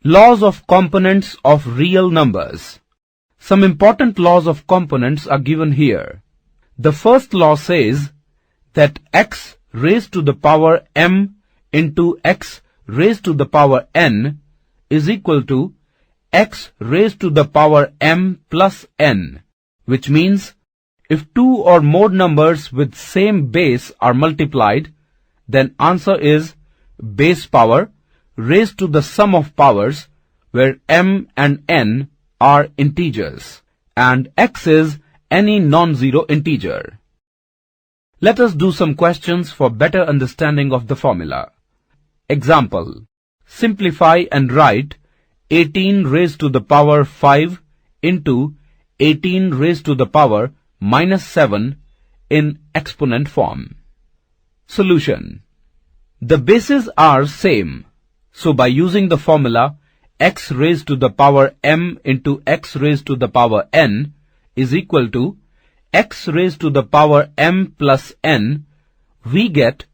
Laws of components of real numbers. Some important laws of components are given here. The first law says that x raised to the power m into x raised to the power n is equal to x raised to the power m plus n, which means if two or more numbers with same base are multiplied, then answer is base power raised to the sum of powers, where m and n are integers and x is any non-zero integer. Let us do some questions for better understanding of the formula. Example: simplify and write 18 raised to the power 5 into 18 raised to the power minus 7 in exponent form. Solution: the bases are same, so by using the formula x raised to the power m into x raised to the power n is equal to x raised to the power m plus n, we get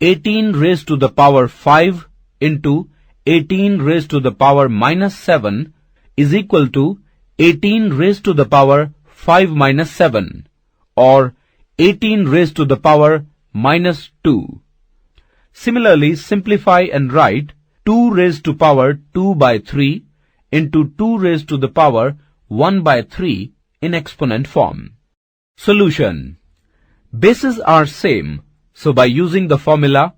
18 raised to the power 5 into 18 raised to the power minus 7 is equal to 18 raised to the power 5 minus 7, or 18 raised to the power minus 2. Similarly, simplify and write 2 raised to power 2 by 3 into 2 raised to the power 1 by 3 in exponent form. Solution: bases are same, so by using the formula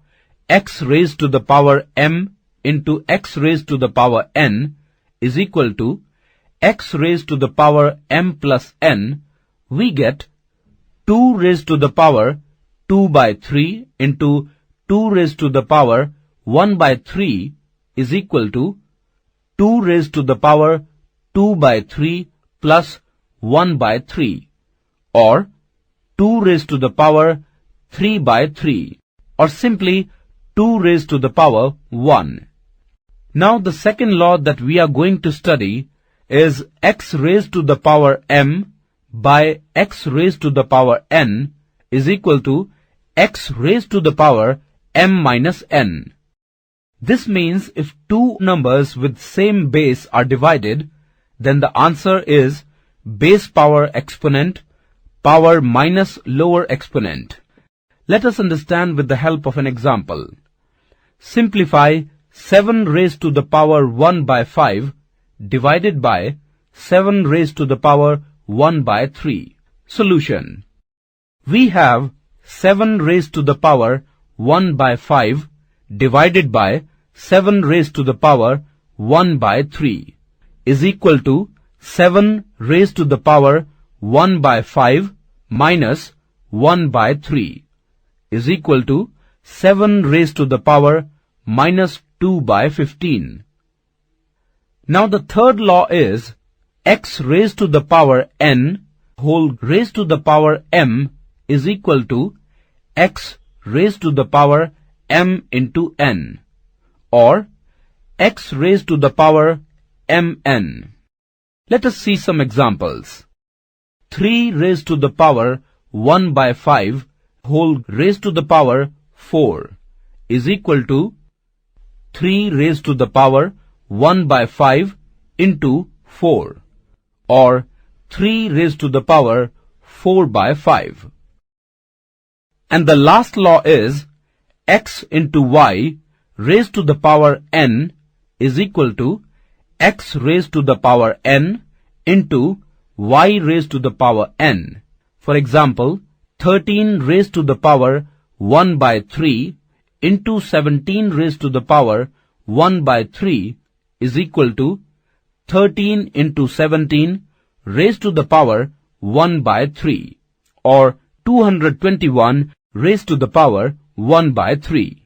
x raised to the power m into x raised to the power n is equal to x raised to the power m plus n, we get 2 raised to the power 2 by 3 into 2 raised to the power 1 by 3 is equal to 2 raised to the power 2 by 3 plus 1 by 3, or 2 raised to the power 3 by 3, or simply 2 raised to the power 1. Now the second law that we are going to study is x raised to the power m by x raised to the power n is equal to x raised to the power m minus n. This means if two numbers with same base are divided, then the answer is base power exponent power minus lower exponent. Let us understand with the help of an example. Simplify 7 raised to the power 1 by 5 divided by 7 raised to the power 1 by 3. Solution: we have 7 raised to the power 1 by 5 divided by 7 raised to the power 1 by 3 is equal to 7 raised to the power 1 by 5 minus 1 by 3 is equal to 7 raised to the power minus 2 by 15. Now the third law is x raised to the power n whole raised to the power m is equal to x raised to the power m into n, or x raised to the power mn. Let us see some examples. 3 raised to the power 1 by 5 whole raised to the power 4 is equal to 3 raised to the power 1 by 5 into 4, or 3 raised to the power 4 by 5. And the last law is x into y raised to the power n is equal to x raised to the power n into y raised to the power n. For example, 13 raised to the power 1 by 3 into 17 raised to the power 1 by 3 is equal to 13 into 17 raised to the power 1 by 3, or 221 raised to the power 1 by 3.